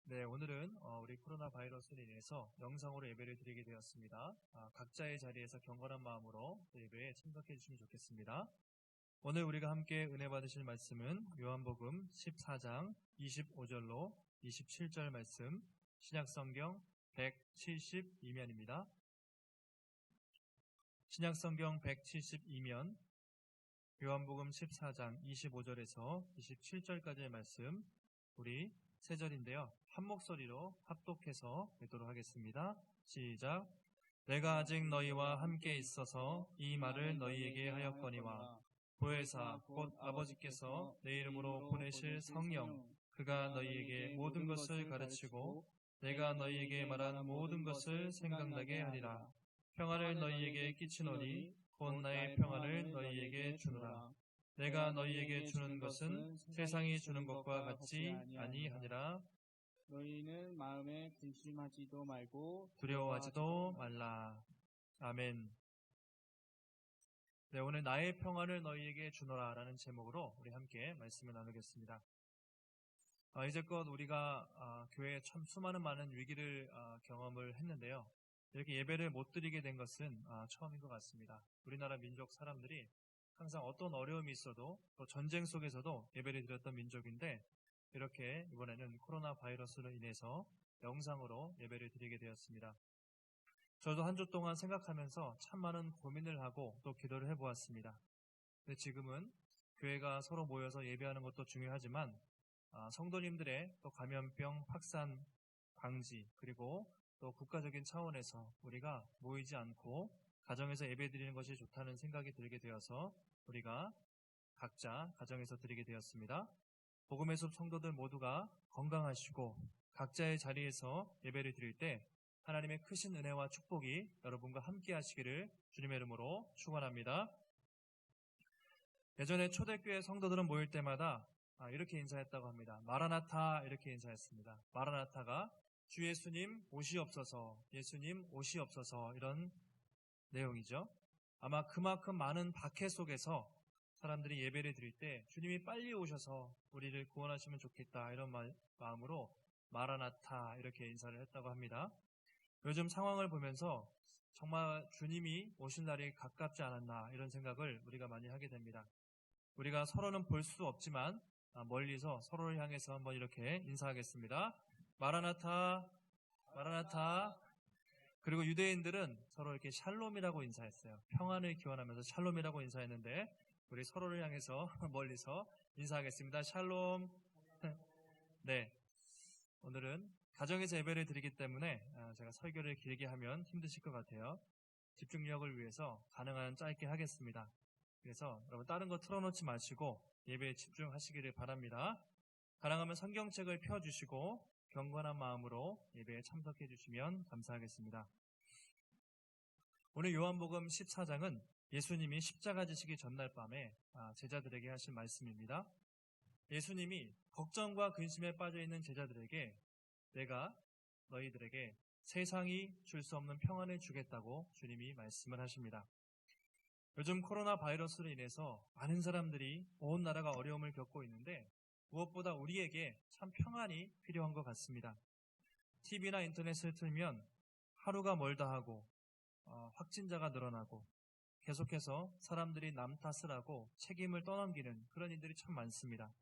네, 오늘은 우리 코로나 바이러스로 인해서 영상으로 예배를 드리게 되었습니다. 각자의 자리에서 경건한 마음으로 예배에 참석해 주시면 좋겠습니다. 오늘 우리가 함께 은혜 받으실 말씀은 요한복음 14장 25절로 27절 말씀, 신약성경 172면입니다. 신약성경 172면, 요한복음 14장 25절에서 27절까지의 말씀, 우리 세 절인데요. 한 목소리로 합독해서 읽도록 하겠습니다. 시작. 내가 아직 너희와 함께 있어서 이 말을 너희에게 하였거니와 보혜사 곧 아버지께서 내 이름으로 보내실 성령 그가 너희에게 모든 것을 가르치고 내가 너희에게 말한 모든 것을 생각나게 하리라. 평안을 너희에게 끼치노니 곧 나의 평안을 너희에게 주노라. 내가 너희에게 주는 것은 세상이 주는 것과 같지 아니하니라. 너희는 마음에 근심하지도 말고 두려워하지도 말라. 아멘. 네, 오늘 나의 평안을 너희에게 주노라 라는 제목으로 우리 함께 말씀을 나누겠습니다. 이제껏 우리가 교회에 참 수많은 많은 위기를 경험을 했는데요. 이렇게 예배를 못 드리게 된 것은 처음인 것 같습니다. 우리나라 민족 사람들이 항상 어떤 어려움이 있어도 또 전쟁 속에서도 예배를 드렸던 민족인데 이렇게 이번에는 코로나 바이러스로 인해서 영상으로 예배를 드리게 되었습니다. 저도 한 주 동안 생각하면서 참 많은 고민을 하고 또 기도를 해보았습니다. 근데 지금은 교회가 서로 모여서 예배하는 것도 중요하지만 성도님들의 또 감염병 확산 방지 그리고 또 국가적인 차원에서 우리가 모이지 않고 가정에서 예배 드리는 것이 좋다는 생각이 들게 되어서 우리가 각자 가정에서 드리게 되었습니다. 복음의 숲 성도들 모두가 건강하시고 각자의 자리에서 예배를 드릴 때 하나님의 크신 은혜와 축복이 여러분과 함께 하시기를 주님의 이름으로 축원합니다. 예전에 초대교회 성도들은 모일 때마다 이렇게 인사했다고 합니다. 마라나타 이렇게 인사했습니다. 마라나타가 주 예수님 오시옵소서, 예수님 오시옵소서 이런 내용이죠. 아마 그만큼 많은 박해 속에서 사람들이 예배를 드릴 때 주님이 빨리 오셔서 우리를 구원하시면 좋겠다 이런 마음으로 마라나타 이렇게 인사를 했다고 합니다. 요즘 상황을 보면서 정말 주님이 오실 날이 가깝지 않았나 이런 생각을 우리가 많이 하게 됩니다. 우리가 서로는 볼 수 없지만 멀리서 서로를 향해서 한번 이렇게 인사하겠습니다. 마라나타, 마라나타. 그리고 유대인들은 서로 이렇게 샬롬이라고 인사했어요. 평안을 기원하면서 샬롬이라고 인사했는데 우리 서로를 향해서 멀리서 인사하겠습니다. 샬롬. 네, 오늘은 가정에서 예배를 드리기 때문에 제가 설교를 길게 하면 힘드실 것 같아요. 집중력을 위해서 가능한 짧게 하겠습니다. 그래서 여러분 다른 거 틀어놓지 마시고 예배에 집중하시기를 바랍니다. 가능하면 성경책을 펴주시고 경건한 마음으로 예배에 참석해 주시면 감사하겠습니다. 오늘 요한복음 14장은 예수님이 십자가 지시기 전날 밤에 제자들에게 하신 말씀입니다. 예수님이 걱정과 근심에 빠져있는 제자들에게 내가 너희들에게 세상이 줄 수 없는 평안을 주겠다고 주님이 말씀을 하십니다. 요즘 코로나 바이러스로 인해서 많은 사람들이 온 나라가 어려움을 겪고 있는데 무엇보다 우리에게 참 평안이 필요한 것 같습니다. TV나 인터넷을 틀면 하루가 멀다 하고 확진자가 늘어나고 계속해서 사람들이 남 탓을 하고 책임을 떠넘기는 그런 일들이 참 많습니다.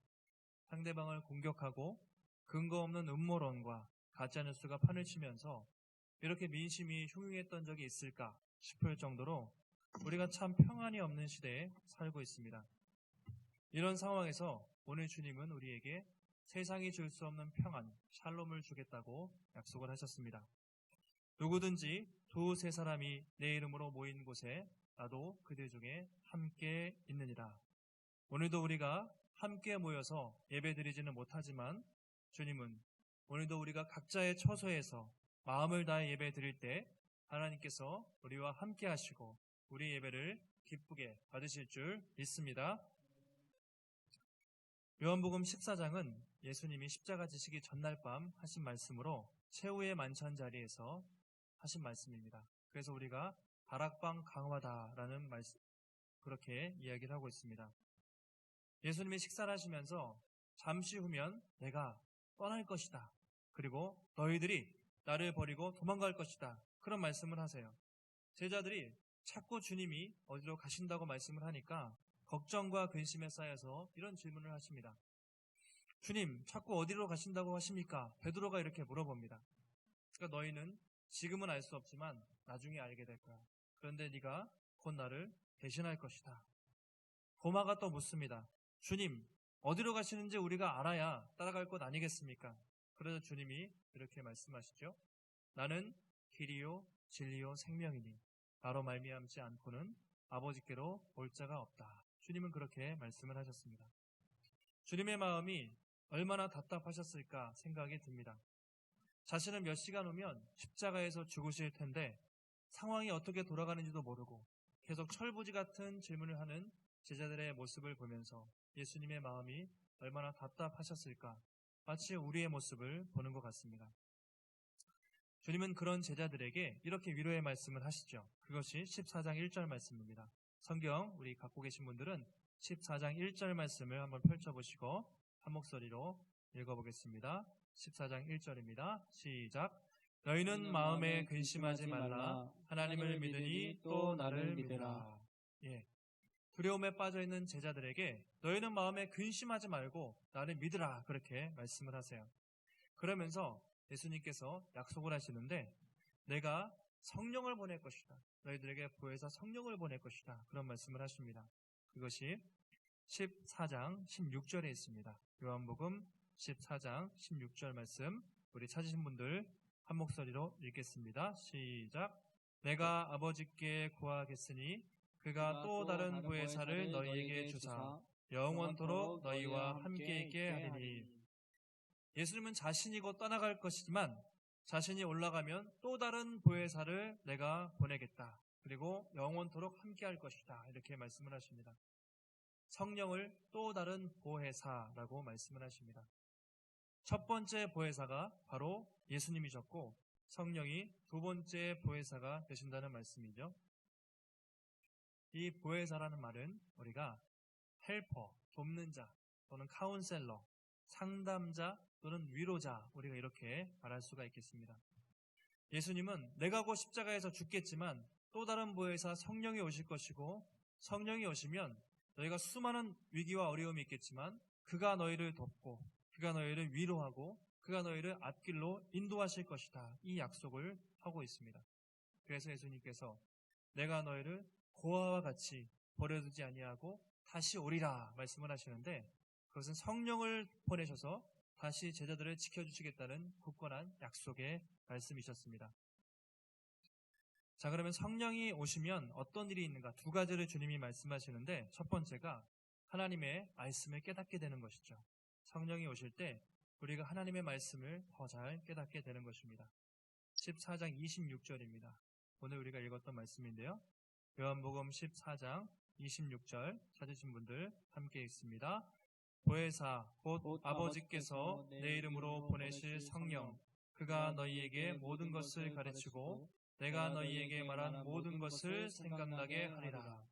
상대방을 공격하고 근거 없는 음모론과 가짜뉴스가 판을 치면서 이렇게 민심이 흉흉했던 적이 있을까 싶을 정도로 우리가 참 평안이 없는 시대에 살고 있습니다. 이런 상황에서 오늘 주님은 우리에게 세상이 줄 수 없는 평안, 샬롬을 주겠다고 약속을 하셨습니다. 누구든지 두세 사람이 내 이름으로 모인 곳에 나도 그들 중에 함께 있느니라. 오늘도 우리가 함께 모여서 예배드리지는 못하지만 주님은 오늘도 우리가 각자의 처소에서 마음을 다해 예배드릴 때 하나님께서 우리와 함께 하시고 우리 예배를 기쁘게 받으실 줄 믿습니다. 요한복음 14장은 예수님이 십자가 지시기 전날 밤 하신 말씀으로 최후의 만찬 자리에서 하신 말씀입니다. 그래서 우리가 다락방 강화다라는 말씀 그렇게 이야기를 하고 있습니다. 예수님이 식사를 하시면서 잠시 후면 내가 떠날 것이다. 그리고 너희들이 나를 버리고 도망갈 것이다. 그런 말씀을 하세요. 제자들이 자꾸 주님이 어디로 가신다고 말씀을 하니까 걱정과 근심에 쌓여서 이런 질문을 하십니다. 주님, 자꾸 어디로 가신다고 하십니까? 베드로가 이렇게 물어봅니다. 그러니까 너희는 지금은 알 수 없지만 나중에 알게 될 거야. 그런데 네가 곧 나를 대신할 것이다. 도마가 또 묻습니다. 주님, 어디로 가시는지 우리가 알아야 따라갈 것 아니겠습니까? 그래서 주님이 이렇게 말씀하시죠. 나는 길이요 진리요 생명이니 나로 말미암지 않고는 아버지께로 올 자가 없다. 주님은 그렇게 말씀을 하셨습니다. 주님의 마음이 얼마나 답답하셨을까 생각이 듭니다. 자신은 몇 시간 후면 십자가에서 죽으실 텐데 상황이 어떻게 돌아가는지도 모르고 계속 철부지 같은 질문을 하는 제자들의 모습을 보면서 예수님의 마음이 얼마나 답답하셨을까, 마치 우리의 모습을 보는 것 같습니다. 주님은 그런 제자들에게 이렇게 위로의 말씀을 하시죠. 그것이 14장 1절 말씀입니다. 성경 우리 갖고 계신 분들은 14장 1절 말씀을 한번 펼쳐보시고 한 목소리로 읽어보겠습니다. 14장 1절입니다. 시작. 너희는 마음에 근심하지 말라. 하나님을 믿으니 또 나를 믿으라. 예. 두려움에 빠져있는 제자들에게 너희는 마음에 근심하지 말고 나를 믿으라. 그렇게 말씀을 하세요. 그러면서 예수님께서 약속을 하시는데 내가 성령을 보낼 것이다. 너희들에게 보혜사 성령을 보낼 것이다. 그런 말씀을 하십니다. 그것이 14장 16절에 있습니다. 요한복음 14장 16절 말씀 우리 찾으신 분들 한 목소리로 읽겠습니다. 시작. 내가 아버지께 구하겠으니 그가 또 다른 보혜사를 너희에게 주사 영원토록 너희와 함께 있게 하리니. 예수님은 자신이 곧 떠나갈 것이지만 자신이 올라가면 또 다른 보혜사를 내가 보내겠다. 그리고 영원토록 함께 할 것이다. 이렇게 말씀을 하십니다. 성령을 또 다른 보혜사라고 말씀을 하십니다. 첫 번째 보혜사가 바로 예수님이셨고 성령이 두 번째 보혜사가 되신다는 말씀이죠. 이 보혜사라는 말은 우리가 헬퍼, 돕는 자 또는 카운셀러, 상담자 또는 위로자 우리가 이렇게 말할 수가 있겠습니다. 예수님은 내가 곧 십자가에서 죽겠지만 또 다른 보혜사 성령이 오실 것이고 성령이 오시면 너희가 수많은 위기와 어려움이 있겠지만 그가 너희를 돕고 그가 너희를 위로하고 그가 너희를 앞길로 인도하실 것이다. 이 약속을 하고 있습니다. 그래서 예수님께서 내가 너희를 고아와 같이 버려두지 아니하고 다시 오리라 말씀을 하시는데 그것은 성령을 보내셔서 다시 제자들을 지켜주시겠다는 굳건한 약속의 말씀이셨습니다. 자, 그러면 성령이 오시면 어떤 일이 있는가? 두 가지를 주님이 말씀하시는데 첫 번째가 하나님의 말씀을 깨닫게 되는 것이죠. 성령이 오실 때 우리가 하나님의 말씀을 더 잘 깨닫게 되는 것입니다. 14장 26절입니다. 오늘 우리가 읽었던 말씀인데요. 요한복음 14장 26절 찾으신 분들 함께 읽습니다. 보혜사 곧 아버지께서 내 이름으로 보내실 성령 그가 너희에게 모든 것을 가르치고 내가 너희에게 말한 모든 것을 생각나게 하리라.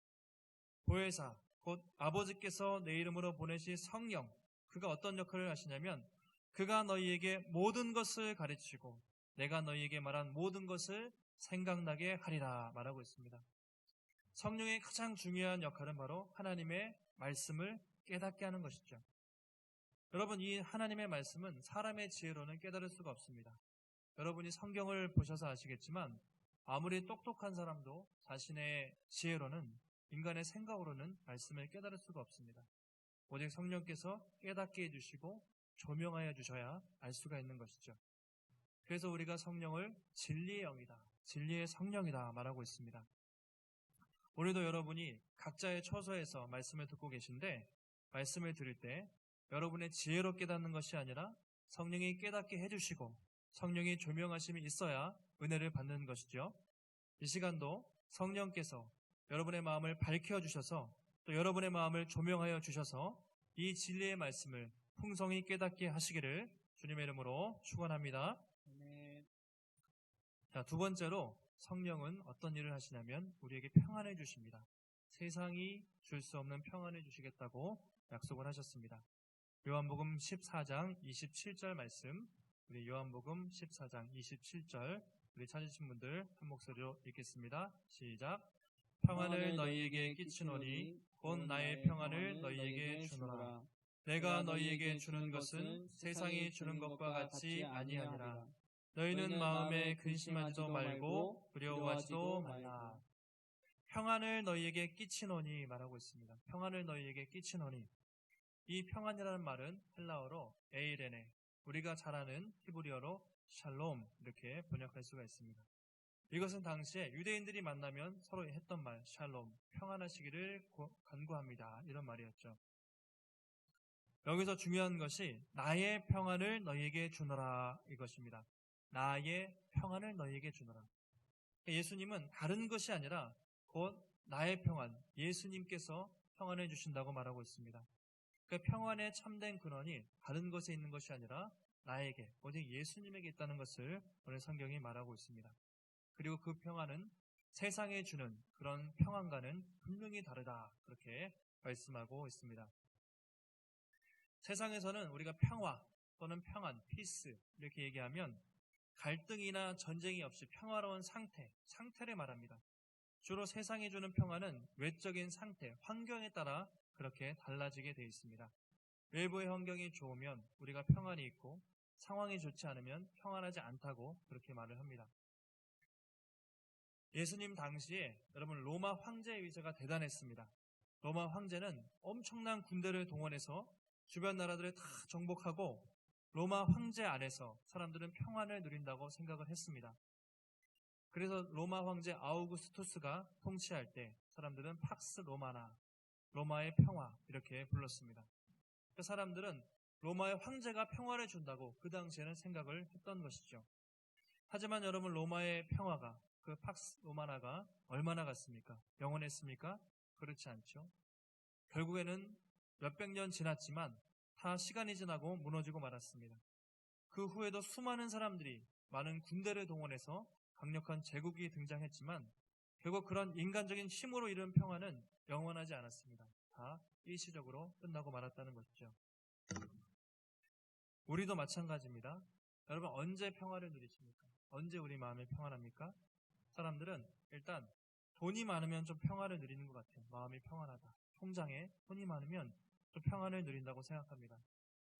보혜사 곧 아버지께서 내 이름으로 보내실 성령 그가 어떤 역할을 하시냐면 그가 너희에게 모든 것을 가르치고 내가 너희에게 말한 모든 것을 생각나게 하리라 말하고 있습니다. 성령의 가장 중요한 역할은 바로 하나님의 말씀을 깨닫게 하는 것이죠. 여러분, 이 하나님의 말씀은 사람의 지혜로는 깨달을 수가 없습니다. 여러분이 성경을 보셔서 아시겠지만 아무리 똑똑한 사람도 자신의 지혜로는 인간의 생각으로는 말씀을 깨달을 수가 없습니다. 오직 성령께서 깨닫게 해주시고 조명하여 주셔야 알 수가 있는 것이죠. 그래서 우리가 성령을 진리의 영이다, 진리의 성령이다 말하고 있습니다. 오늘도 여러분이 각자의 처소에서 말씀을 듣고 계신데 말씀을 들을 때 여러분의 지혜로 깨닫는 것이 아니라 성령이 깨닫게 해주시고 성령이 조명하심이 있어야 은혜를 받는 것이죠. 이 시간도 성령께서 여러분의 마음을 밝혀주셔서 또 여러분의 마음을 조명하여 주셔서 이 진리의 말씀을 풍성히 깨닫게 하시기를 주님의 이름으로 축원합니다. 자, 두 번째로 성령은 어떤 일을 하시냐면 우리에게 평안을 주십니다. 세상이 줄 수 없는 평안을 주시겠다고 약속을 하셨습니다. 요한복음 14장 27절 말씀 우리 요한복음 14장 27절 우리 찾으신 분들 한 목소리로 읽겠습니다. 시작. 평안을 너희에게 끼치노니 곧 나의 평안을 너희에게 주노라. 내가 너희에게 주는 것은 세상이 주는 것과 같이 아니하니라. 너희는 마음에 근심하지도 말고 두려워하지도 말라. 평안을 너희에게 끼치노니 말하고 있습니다. 평안을 너희에게 끼치노니. 이 평안이라는 말은 헬라어로 에이레네, 우리가 잘 아는 히브리어로 샬롬 이렇게 번역할 수가 있습니다. 이것은 당시에 유대인들이 만나면 서로 했던 말, 샬롬, 평안하시기를 간구합니다. 이런 말이었죠. 여기서 중요한 것이 나의 평안을 너희에게 주노라 이것입니다. 나의 평안을 너희에게 주노라. 예수님은 다른 것이 아니라 곧 나의 평안, 예수님께서 평안해 주신다고 말하고 있습니다. 그 평안의 참된 근원이 다른 것에 있는 것이 아니라 나에게, 오직 예수님에게 있다는 것을 오늘 성경이 말하고 있습니다. 그리고 그 평안은 세상에 주는 그런 평안과는 분명히 다르다. 그렇게 말씀하고 있습니다. 세상에서는 우리가 평화 또는 평안, 피스 이렇게 얘기하면 갈등이나 전쟁이 없이 평화로운 상태를 말합니다. 주로 세상이 주는 평화는 외적인 상태, 환경에 따라 그렇게 달라지게 되어 있습니다. 외부의 환경이 좋으면 우리가 평안이 있고 상황이 좋지 않으면 평안하지 않다고 그렇게 말을 합니다. 예수님 당시에 여러분 로마 황제의 위세가 대단했습니다. 로마 황제는 엄청난 군대를 동원해서 주변 나라들을 다 정복하고 로마 황제 안에서 사람들은 평안을 누린다고 생각을 했습니다. 그래서 로마 황제 아우구스투스가 통치할 때 사람들은 팍스 로마나, 로마의 평화 이렇게 불렀습니다. 그 사람들은 로마의 황제가 평화를 준다고 그 당시에는 생각을 했던 것이죠. 하지만 여러분 로마의 평화가, 그 팍스 로마나가 얼마나 갔습니까? 영원했습니까? 그렇지 않죠. 결국에는 몇백 년 지났지만 다 시간이 지나고 무너지고 말았습니다. 그 후에도 수많은 사람들이 많은 군대를 동원해서 강력한 제국이 등장했지만 결국 그런 인간적인 힘으로 이룬 평화는 영원하지 않았습니다. 다 일시적으로 끝나고 말았다는 것이죠. 우리도 마찬가지입니다. 여러분 언제 평화를 누리십니까? 언제 우리 마음이 평안합니까? 사람들은 일단 돈이 많으면 좀 평화를 누리는 것 같아요. 마음이 평안하다. 통장에 돈이 많으면 좀 평안을 누린다고 생각합니다.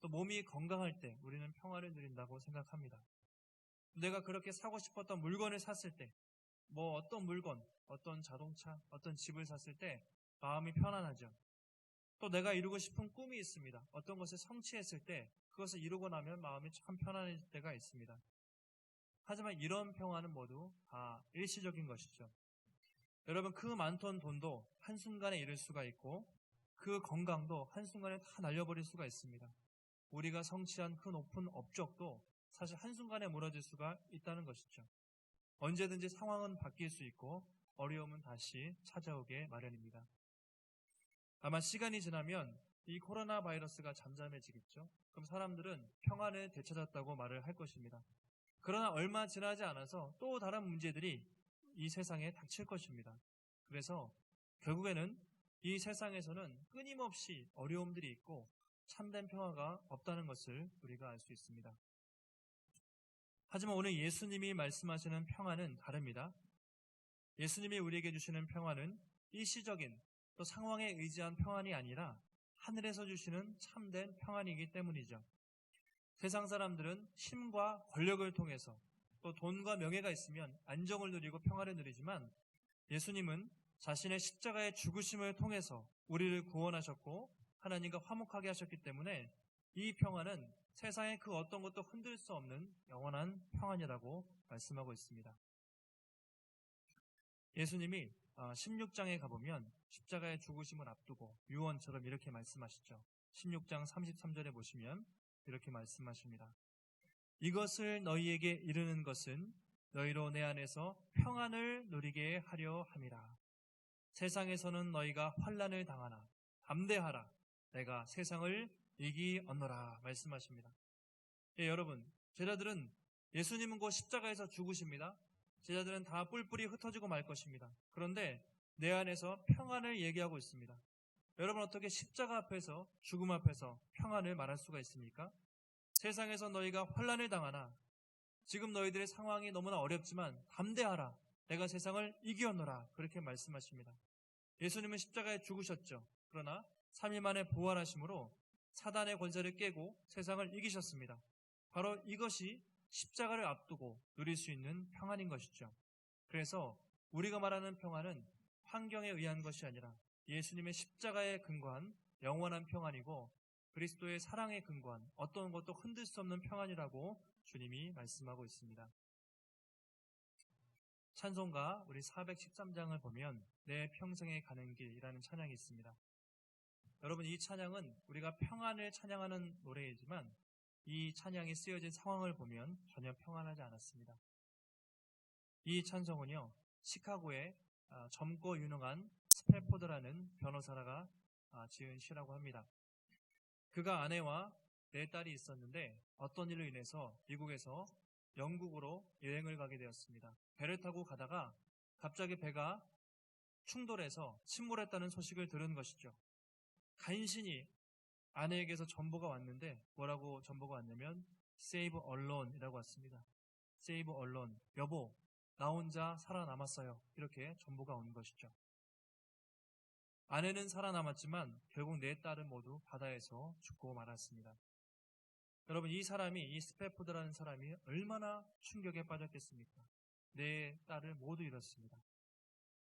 또 몸이 건강할 때 우리는 평화를 누린다고 생각합니다. 내가 그렇게 사고 싶었던 물건을 샀을 때, 뭐 어떤 물건, 어떤 자동차, 어떤 집을 샀을 때 마음이 편안하죠. 또 내가 이루고 싶은 꿈이 있습니다. 어떤 것을 성취했을 때 그것을 이루고 나면 마음이 참 편안해질 때가 있습니다. 하지만 이런 평화는 모두 다 일시적인 것이죠. 여러분 그 많던 돈도 한순간에 잃을 수가 있고 그 건강도 한순간에 다 날려버릴 수가 있습니다. 우리가 성취한 그 높은 업적도 사실 한순간에 무너질 수가 있다는 것이죠. 언제든지 상황은 바뀔 수 있고 어려움은 다시 찾아오게 마련입니다. 아마 시간이 지나면 이 코로나 바이러스가 잠잠해지겠죠. 그럼 사람들은 평안을 되찾았다고 말을 할 것입니다. 그러나 얼마 지나지 않아서 또 다른 문제들이 이 세상에 닥칠 것입니다. 그래서 결국에는 이 세상에서는 끊임없이 어려움들이 있고 참된 평화가 없다는 것을 우리가 알 수 있습니다. 하지만 오늘 예수님이 말씀하시는 평화는 다릅니다. 예수님이 우리에게 주시는 평화는 일시적인 또 상황에 의지한 평안이 아니라 하늘에서 주시는 참된 평안이기 때문이죠. 세상 사람들은 힘과 권력을 통해서 또 돈과 명예가 있으면 안정을 누리고 평화를 누리지만 예수님은 자신의 십자가의 죽으심을 통해서 우리를 구원하셨고 하나님과 화목하게 하셨기 때문에 이 평안은 세상의 그 어떤 것도 흔들 수 없는 영원한 평안이라고 말씀하고 있습니다. 예수님이 16장에 가보면 십자가의 죽으심을 앞두고 유언처럼 이렇게 말씀하시죠. 16장 33절에 보시면 이렇게 말씀하십니다. 이것을 너희에게 이르는 것은 너희로 내 안에서 평안을 누리게 하려 함이라. 세상에서는 너희가 환난을 당하나 담대하라. 내가 세상을 이기었노라 말씀하십니다. 예, 여러분, 제자들은 예수님은 곧 십자가에서 죽으십니다. 제자들은 다 뿔뿔이 흩어지고 말 것입니다. 그런데 내 안에서 평안을 얘기하고 있습니다. 여러분 어떻게 십자가 앞에서 죽음 앞에서 평안을 말할 수가 있습니까? 세상에서 너희가 환난을 당하나 지금 너희들의 상황이 너무나 어렵지만 담대하라. 내가 세상을 이기었노라. 그렇게 말씀하십니다. 예수님은 십자가에 죽으셨죠. 그러나 3일 만에 부활하심으로 사단의 권세를 깨고 세상을 이기셨습니다. 바로 이것이 십자가를 앞두고 누릴 수 있는 평안인 것이죠. 그래서 우리가 말하는 평안은 환경에 의한 것이 아니라 예수님의 십자가에 근거한 영원한 평안이고 그리스도의 사랑에 근거한 어떤 것도 흔들 수 없는 평안이라고 주님이 말씀하고 있습니다. 찬송가 우리 413장을 보면 내 평생에 가는 길이라는 찬양이 있습니다. 여러분, 이 찬양은 우리가 평안을 찬양하는 노래이지만 이 찬양이 쓰여진 상황을 보면 전혀 평안하지 않았습니다. 이 찬송은요, 시카고의 젊고 유능한 스펠포드라는 변호사가 지은 시라고 합니다. 그가 아내와 4딸이 있었는데 어떤 일로 인해서 미국에서 영국으로 여행을 가게 되었습니다. 배를 타고 가다가 갑자기 배가 충돌해서 침몰했다는 소식을 들은 것이죠. 간신히 아내에게서 전보가 왔는데 뭐라고 전보가 왔냐면 Save Alone이라고 왔습니다. Save Alone, 여보 나 혼자 살아남았어요. 이렇게 전보가 온 것이죠. 아내는 살아남았지만 결국 4딸은 모두 바다에서 죽고 말았습니다. 여러분, 이 스펠포드라는 사람이 얼마나 충격에 빠졌겠습니까? 4딸을 모두 잃었습니다.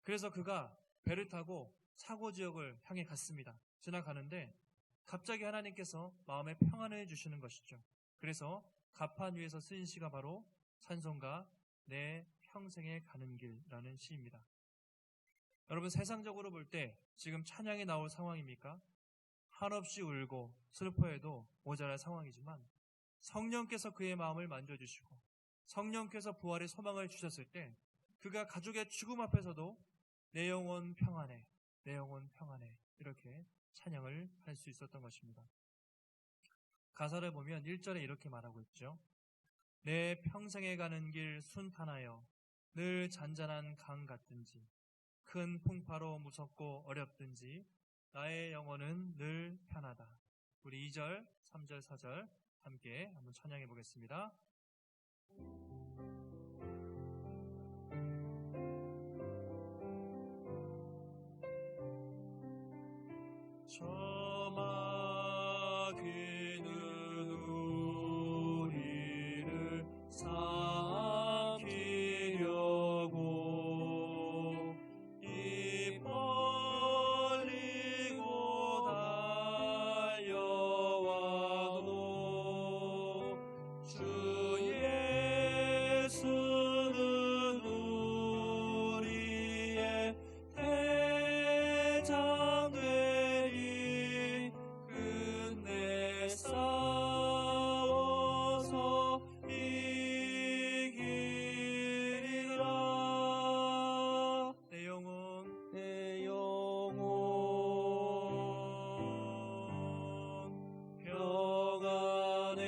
그래서 그가 배를 타고 사고 지역을 향해 갔습니다. 지나가는데 갑자기 하나님께서 마음에 평안을 주시는 것이죠. 그래서 가판 위에서 쓰인 시가 바로 찬송가 내 평생에 가는 길이라는 시입니다. 여러분, 세상적으로 볼 때 지금 찬양이 나올 상황입니까? 한없이 울고 슬퍼해도 모자랄 상황이지만 성령께서 그의 마음을 만져주시고 성령께서 부활의 소망을 주셨을 때 그가 가족의 죽음 앞에서도 내 영혼 평안해, 내 영혼 평안해 이렇게 찬양을 할 수 있었던 것입니다. 가사를 보면 1절에 이렇게 말하고 있죠. 내 평생에 가는 길 순탄하여 늘 잔잔한 강 같든지 큰 풍파로 무섭고 어렵든지 나의 영혼은 늘 편하다. 우리 2절, 3절, 4절 함께 한번 찬양해 보겠습니다. 저 마귀는 우리를 삼키려고 입 벌리고 달려와도 주 예수는 우리의 대장 되리 끝내 싸워서 이기리라. 내 영혼 평안해.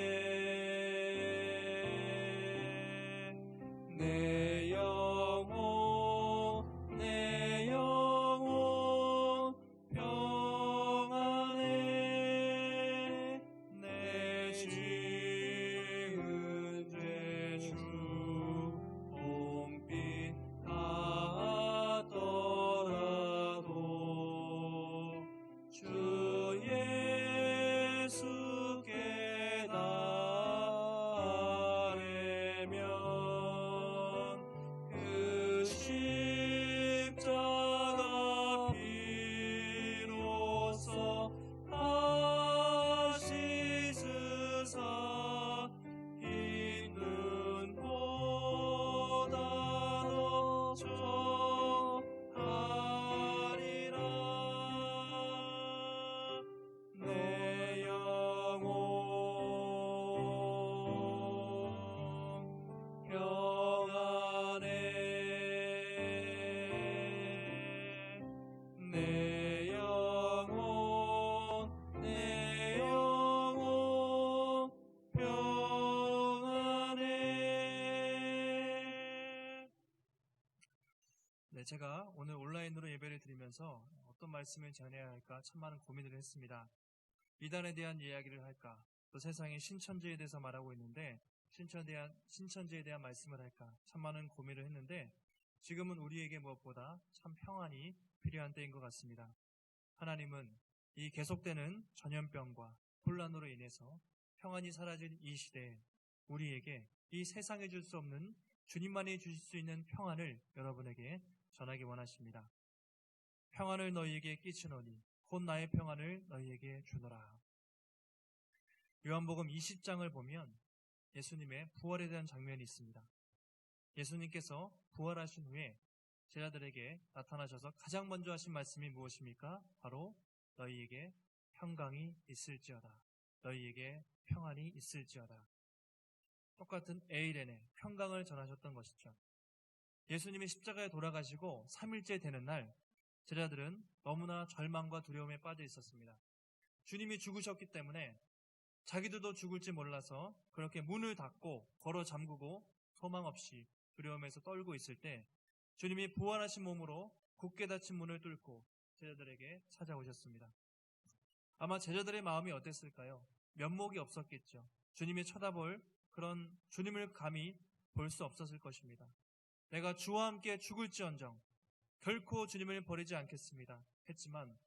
내 영혼 평안해. 내 지은 죄 주 봄빛 같더라도 주 예수께 달래면 그 십자가 피로써 다 씻으사 있는 보다 더 정하리라. 내 영혼 평안해. 내 영혼 평안해. 네, 제가 오늘 온라인으로 예배를 드리면서 어떤 말씀을 전해야 할까 참 많은 고민을 했습니다. 이단에 대한 이야기를 할까, 또 세상의 신천지에 대해서 말하고 있는데 신천지에 대한 말씀을 할까 참 많은 고민을 했는데 지금은 우리에게 무엇보다 참 평안이 필요한 때인 것 같습니다. 하나님은 이 계속되는 전염병과 혼란으로 인해서 평안이 사라진 이 시대에 우리에게 이 세상에 줄 수 없는 주님만이 주실 수 있는 평안을 여러분에게 전하기 원하십니다. 평안을 너희에게 끼치노니 곧 나의 평안을 너희에게 주노라. 요한복음 20장을 보면 예수님의 부활에 대한 장면이 있습니다. 예수님께서 부활하신 후에 제자들에게 나타나셔서 가장 먼저 하신 말씀이 무엇입니까? 바로 너희에게 평강이 있을지어다. 너희에게 평안이 있을지어다. 똑같은 에이레네, 평강을 전하셨던 것이죠. 예수님이 십자가에 돌아가시고 3일째 되는 날 제자들은 너무나 절망과 두려움에 빠져 있었습니다. 주님이 죽으셨기 때문에 자기들도 죽을지 몰라서 그렇게 문을 닫고 걸어 잠그고 소망 없이 두려움에서 떨고 있을 때 주님이 부활하신 몸으로 굳게 닫힌 문을 뚫고 제자들에게 찾아오셨습니다. 아마 제자들의 마음이 어땠을까요? 면목이 없었겠죠. 주님이 쳐다볼 그런 주님을 감히 볼 수 없었을 것입니다. 내가 주와 함께 죽을지언정 결코 주님을 버리지 않겠습니다. 했지만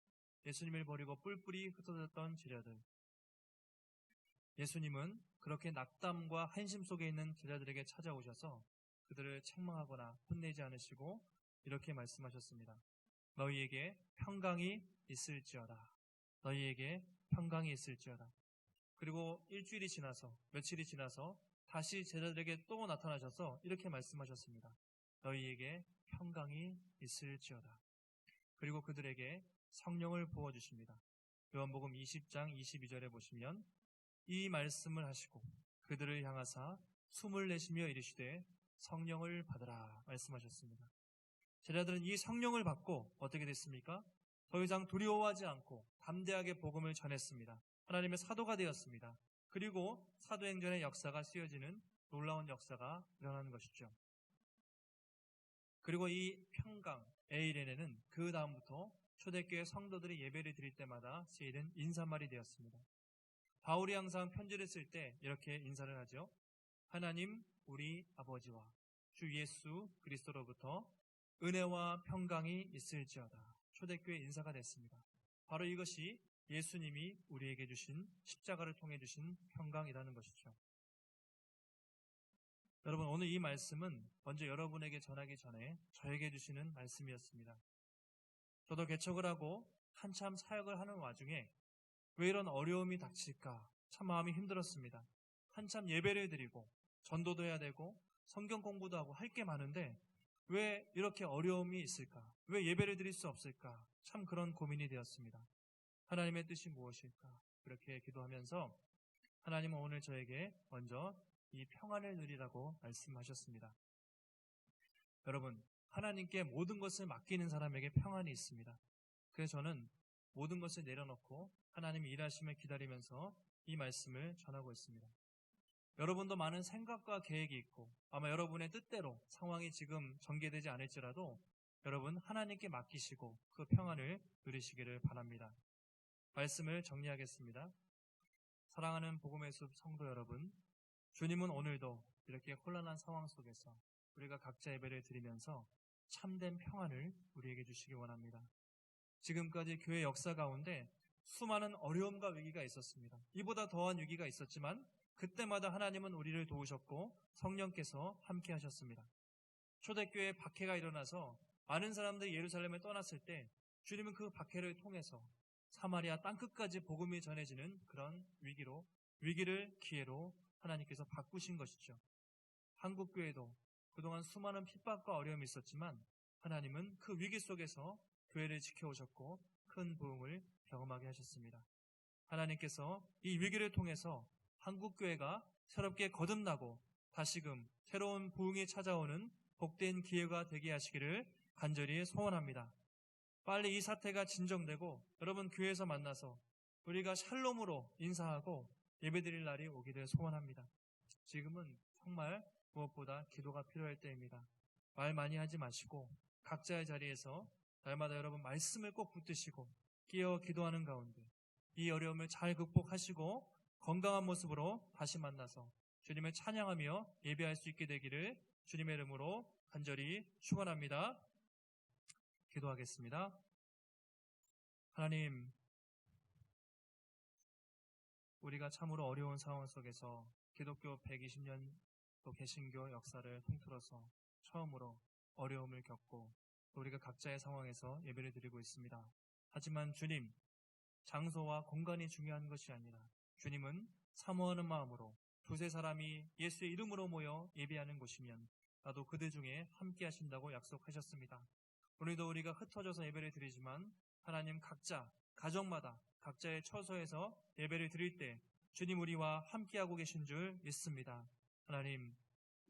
예수님을 버리고 뿔뿔이 흩어졌던 제자들. 예수님은 그렇게 낙담과 한심 속에 있는 제자들에게 찾아오셔서 그들을 책망하거나 혼내지 않으시고 이렇게 말씀하셨습니다. 너희에게 평강이 있을지어다. 너희에게 평강이 있을지어다. 그리고 일주일이 지나서 며칠이 지나서 다시 제자들에게 또 나타나셔서 이렇게 말씀하셨습니다. 너희에게 평강이 있을지어다. 그리고 그들에게 성령을 부어주십니다. 요한복음 20장 22절에 보시면 이 말씀을 하시고 그들을 향하사 숨을 내쉬며 이르시되 성령을 받으라 말씀하셨습니다. 제자들은 이 성령을 받고 어떻게 됐습니까? 더 이상 두려워하지 않고 담대하게 복음을 전했습니다. 하나님의 사도가 되었습니다. 그리고 사도행전의 역사가 쓰여지는 놀라운 역사가 일어나는 것이죠. 그리고 이 평강, 에이레네는 그 다음부터 초대교회 성도들이 예배를 드릴 때마다 쓰이는 인사말이 되었습니다. 바울이 항상 편지를 쓸 때 이렇게 인사를 하죠. 하나님 우리 아버지와 주 예수 그리스도로부터 은혜와 평강이 있을지어다. 초대교회 인사가 됐습니다. 바로 이것이 예수님이 우리에게 주신 십자가를 통해 주신 평강이라는 것이죠. 여러분 오늘 이 말씀은 먼저 여러분에게 전하기 전에 저에게 주시는 말씀이었습니다. 저도 개척을 하고 한참 사역을 하는 와중에 왜 이런 어려움이 닥칠까 참 마음이 힘들었습니다. 한참 예배를 드리고 전도도 해야 되고 성경 공부도 하고 할 게 많은데 왜 이렇게 어려움이 있을까? 왜 예배를 드릴 수 없을까? 참 그런 고민이 되었습니다. 하나님의 뜻이 무엇일까? 그렇게 기도하면서 하나님은 오늘 저에게 먼저 이 평안을 누리라고 말씀하셨습니다. 여러분, 하나님께 모든 것을 맡기는 사람에게 평안이 있습니다. 그래서 저는 모든 것을 내려놓고 하나님이 일하심을 기다리면서 이 말씀을 전하고 있습니다. 여러분도 많은 생각과 계획이 있고 아마 여러분의 뜻대로 상황이 지금 전개되지 않을지라도 여러분 하나님께 맡기시고 그 평안을 누리시기를 바랍니다. 말씀을 정리하겠습니다. 사랑하는 복음의 숲 성도 여러분, 주님은 오늘도 이렇게 혼란한 상황 속에서 우리가 각자 예배를 드리면서 참된 평안을 우리에게 주시기 원합니다. 지금까지 교회 역사 가운데 수많은 어려움과 위기가 있었습니다. 이보다 더한 위기가 있었지만 그때마다 하나님은 우리를 도우셨고 성령께서 함께 하셨습니다. 초대교회에 박해가 일어나서 많은 사람들이 예루살렘을 떠났을 때 주님은 그 박해를 통해서 사마리아 땅끝까지 복음이 전해지는 그런 위기를 기회로 하나님께서 바꾸신 것이죠. 한국교회도 그동안 수많은 핍박과 어려움이 있었지만 하나님은 그 위기 속에서 교회를 지켜오셨고 큰 부흥을 경험하게 하셨습니다. 하나님께서 이 위기를 통해서 한국교회가 새롭게 거듭나고 다시금 새로운 부흥이 찾아오는 복된 기회가 되게 하시기를 간절히 소원합니다. 빨리 이 사태가 진정되고 여러분 교회에서 만나서 우리가 샬롬으로 인사하고 예배드릴 날이 오기를 소원합니다. 지금은 정말 무엇보다 기도가 필요할 때입니다. 말 많이 하지 마시고 각자의 자리에서 날마다 여러분 말씀을 꼭 붙드시고 끼어 기도하는 가운데 이 어려움을 잘 극복하시고 건강한 모습으로 다시 만나서 주님을 찬양하며 예배할 수 있게 되기를 주님의 이름으로 간절히 축원합니다. 기도하겠습니다. 하나님, 우리가 참으로 어려운 상황 속에서 기독교 120년 또 개신교 역사를 통틀어서 처음으로 어려움을 겪고 또 우리가 각자의 상황에서 예배를 드리고 있습니다. 하지만 주님, 장소와 공간이 중요한 것이 아니라 주님은 사모하는 마음으로 두세 사람이 예수의 이름으로 모여 예배하는 곳이면 나도 그들 중에 함께 하신다고 약속하셨습니다. 오늘도 우리가 흩어져서 예배를 드리지만 하나님 각자, 가정마다 각자의 처소에서 예배를 드릴 때 주님 우리와 함께하고 계신 줄 믿습니다. 하나님,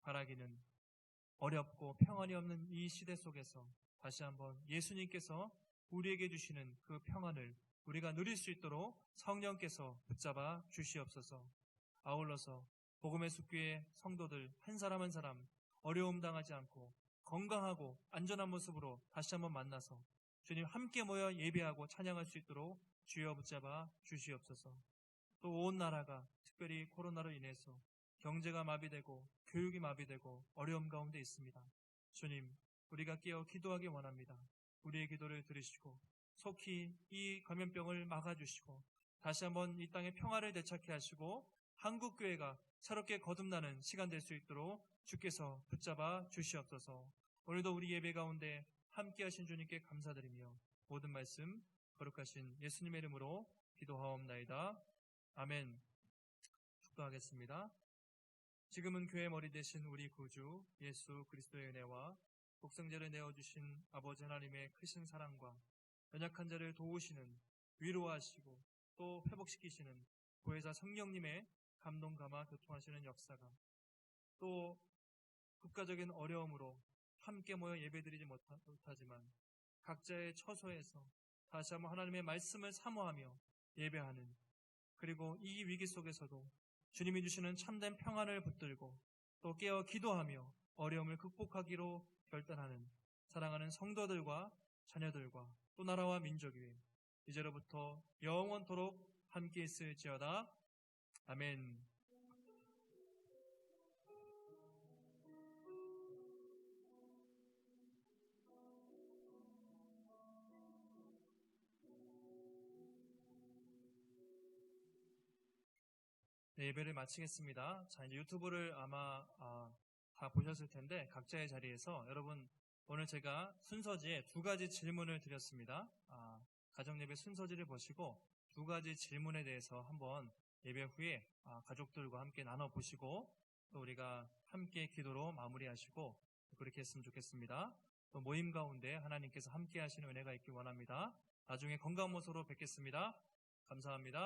바라기는 어렵고 평안이 없는 이 시대 속에서 다시 한번 예수님께서 우리에게 주시는 그 평안을 우리가 누릴 수 있도록 성령께서 붙잡아 주시옵소서. 아울러서 복음의 숲교회 성도들 한 사람 한 사람 어려움 당하지 않고 건강하고 안전한 모습으로 다시 한번 만나서 주님 함께 모여 예배하고 찬양할 수 있도록 주여 붙잡아 주시옵소서. 또 온 나라가 특별히 코로나로 인해서 경제가 마비되고 교육이 마비되고 어려움 가운데 있습니다. 주님, 우리가 깨어 기도하기 원합니다. 우리의 기도를 들으시고 속히 이 감염병을 막아주시고 다시 한번 이 땅의 평화를 되찾게 하시고 한국교회가 새롭게 거듭나는 시간 될 수 있도록 주께서 붙잡아 주시옵소서. 오늘도 우리 예배 가운데 함께 하신 주님께 감사드리며 모든 말씀 거룩하신 예수님의 이름으로 기도하옵나이다. 아멘. 축도하겠습니다. 지금은 교회 머리 되신 우리 구주 예수 그리스도의 은혜와 독생자를 내어주신 아버지 하나님의 크신 사랑과 연약한 자를 도우시는 위로하시고 또 회복시키시는 보혜사 성령님의 감동 감화 교통하시는 역사가 또 국가적인 어려움으로 함께 모여 예배드리지 못하지만 각자의 처소에서 다시 한번 하나님의 말씀을 사모하며 예배하는 그리고 이 위기 속에서도 주님이 주시는 참된 평안을 붙들고 또 깨어 기도하며 어려움을 극복하기로 결단하는 사랑하는 성도들과 자녀들과 또 나라와 민족 위에 이제로부터 영원토록 함께 있을지어다. 아멘. 네, 예배를 마치겠습니다. 자, 이제 유튜브를 아마 다 보셨을 텐데 각자의 자리에서 여러분 오늘 제가 순서지에 두 가지 질문을 드렸습니다. 가정예배 순서지를 보시고 두 가지 질문에 대해서 한번 예배 후에 가족들과 함께 나눠보시고 또 우리가 함께 기도로 마무리하시고 그렇게 했으면 좋겠습니다. 또 모임 가운데 하나님께서 함께 하시는 은혜가 있길 원합니다. 나중에 건강한 모습으로 뵙겠습니다. 감사합니다.